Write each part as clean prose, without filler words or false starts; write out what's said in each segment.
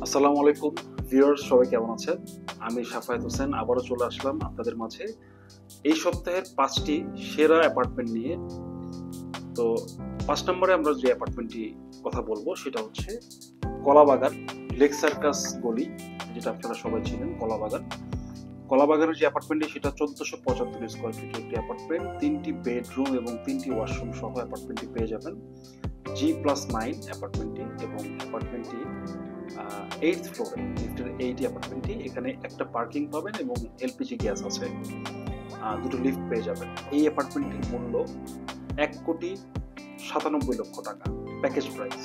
আসসালামু আলাইকুম ভিউয়ার্স, সবাই কেমন আছেন? আমি শাফায়েত হোসেন আবারও চলে আসলাম আপনাদের মাঝে এই সপ্তাহের 5টি সেরা অ্যাপার্টমেন্ট নিয়ে। তো 5 নম্বরে আমরা যে অ্যাপার্টমেন্টটি কথা বলবো সেটা হচ্ছে কলাবাগান লেক সার্কাস গলি, যেটা আপনারা সবাই চিনেন। কলাবাগানের যে অ্যাপার্টমেন্টটি সেটা 1475 স্কোয়ার ফিটের একটি অ্যাপার্টমেন্ট, 3টি বেডরুম এবং 3টি ওয়াশরুম সহ অ্যাপার্টমেন্টটি পেয়ে যাবেন। G+9 অ্যাপার্টমেন্টটি, এবং অ্যাপার্টমেন্টটি 8th ফ্লোরে, লিফটের 8 অ্যাপার্টমেন্টটি। এখানে একটা পার্কিং পাবেন এবং এলপিজি গ্যাস আছে, দুটো লিফট পেয়ে যাবেন। এই অ্যাপার্টমেন্টটির মূল্য 1,97,00,000 টাকা, প্যাকেজ প্রাইস।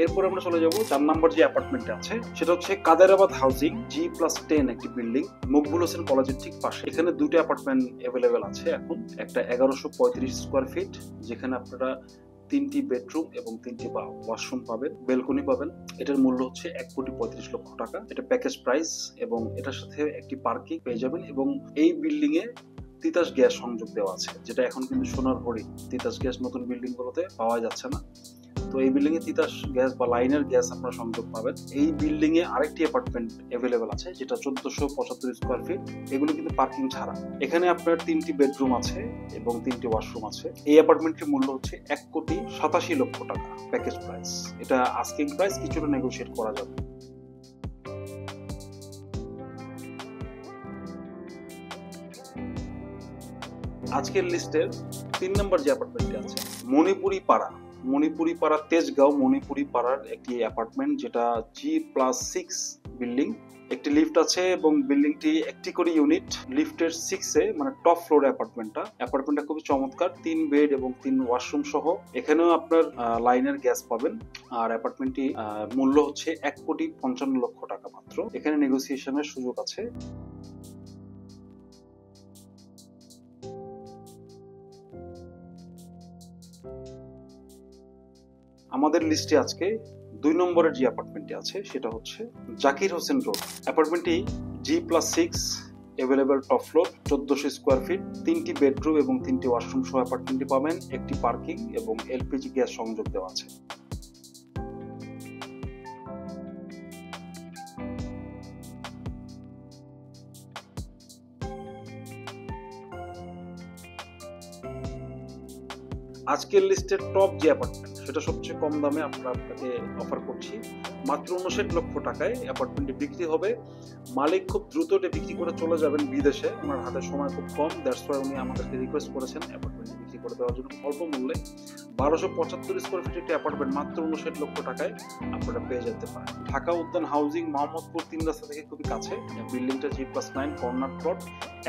এরপর আমরা চলে যাব 4 নম্বর যে অ্যাপার্টমেন্টটা আছে সেটা হচ্ছে কাদেরাবাদ হাউজিং G+10 একটি বিল্ডিং, মকবুল হোসেন কলেজের ঠিক পাশে। এখানে দুটো অ্যাপার্টমেন্ট অ্যাভেলেবেল আছে এখন। একটা 1135 স্কোয়ার ফিট, যেখানে আপনারা 3টি বেডরুম এবং 3টি ওয়াশরুম পাবেন, বেলকনি পাবেন। এটার মূল্য হচ্ছে 1,35,00,000 টাকা, এটা প্যাকেজ প্রাইস, এবং এটার সাথে একটি পার্কিং পেয়ে যাবেন। এবং এই বিল্ডিং এ তিতাস গ্যাস সংযোগ দেওয়া আছে, যেটা এখন কিন্তু সোনার হরিণ। তিতাস গ্যাস নতুন বিল্ডিং গুলোতে পাওয়া যাচ্ছে না, তো এই বিল্ডিং এ তিতাস গ্যাস বা লাইনের গ্যাস আপনারা সংযোগ পাবেন। এই বিল্ডিং এ আরেকটি অ্যাপার্টমেন্ট অ্যাভেলেবেল আছে, যেটা 1475 স্কোয়ার ফিট, এগুলো কিন্তু পার্কিং ছাড়া। এখানে আপনার 3টি বেডরুম আছে এবং 3টি ওয়াশরুম আছে। এই অ্যাপার্টমেন্টের মূল্য হচ্ছে 1,87,00,000 টাকা, প্যাকেজ প্রাইস। এটা আস্কিং প্রাইস, কিছুটা নেগোশিয়েট করা যাবে। আজকের লিস্টের 3 নম্বর যে অ্যাপার্টমেন্টটি আছে মণিপুরি পাড়া তেজগাঁও মণিপুরি পাড়ার একটি অ্যাপার্টমেন্ট, যেটা G+6 বিল্ডিং। একটি লিফট আছে এবং বিল্ডিংটি একটি করে ইউনিট, লিফটের 6 মানে টপ ফ্লোর অ্যাপার্টমেন্টটা খুবই চমৎকার, 3 বেড এবং 3 ওয়াশরুম সহ। এখানেও আপনার লাইনের গ্যাস পাবেন। আর অ্যাপার্টমেন্টটি মূল্য হচ্ছে 1,55,00,000 টাকা মাত্র। এখানে নেগোসিয়েশনের সুযোগ আছে। আমাদের লিস্টে আজকে 2 নম্বরের যে অ্যাপার্টমেন্টটি আছে সেটা হচ্ছে জাকির হোসেন রোড। অ্যাপার্টমেন্টটি G+6 available, top floor, 1400 square feet, 3টি বেডরুম এবং 3টি ওয়াশরুম সহ অ্যাপার্টমেন্টটি পাবেন। একটি পার্কিং এবং এলপিজি গ্যাস সংযোগ দেওয়া আছে। আজকের লিস্টের টপ যে অ্যাপার্টমেন্ট সেটা সবচেয়ে কম দামে আমরা আপনাকে অফার করছি। মাত্র 59,00,000 টাকায় অ্যাপার্টমেন্টটি বিক্রি হবে। মালিক খুব দ্রুত এটা বিক্রি করে চলে যাবেন বিদেশে, ওনার হাতে সময় খুব কম। দ্যাটস ওয়াই উনি আমাদেরকে রিকোয়েস্ট করেছেন অ্যাপার্টমেন্টটি বিক্রি করে দেওয়ার জন্য অল্প মূল্যে। 1275 স্কোয়ার ফিট একটি অ্যাপার্টমেন্ট মাত্র 59,00,000 টাকায় আপনারা পেয়ে যেতে পারেন। ঢাকা উদ্যান হাউজিং মোহাম্মদপুর 3 রাস্তা থেকে খুবই কাছে। বিল্ডিংটা G+9 কর্নার প্লট,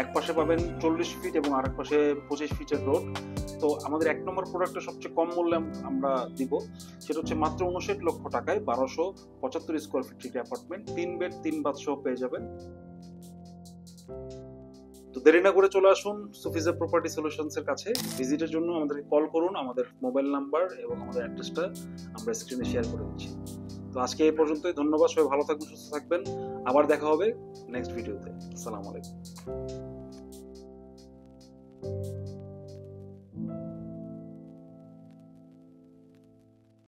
এক পাশে পাবেন 40 ফিট এবং আরেক পাশে 25 ফিটের রোড। তো আমাদের 1 নম্বর প্রোডাক্টটা সবচেয়ে কম মূল্যে আমরা দিব, সেটা হচ্ছে মাত্র 59,00,000 টাকায় 1275 স্কোয়ার ফিট একটি অ্যাপার্টমেন্ট, 3 বেড 3 বাথ সহ পেয়ে যাবেন। তো দেরি না করে চলে আসুন সুফিজা প্রপার্টি সলিউশনস এর কাছে। ভিজিটের জন্য আমাদেরকে কল করুন, আমাদের মোবাইল নাম্বার এবং আমাদের অ্যাড্রেসটা আমরা স্ক্রিনে শেয়ার করে দিচ্ছি। তো আজকে এই পর্যন্তই, ধন্যবাদ। সবাই ভালো থাকবেন, সুস্থ থাকবেন। আবার দেখা হবে নেক্সট ভিডিওতে। আসসালামু আলাইকুম।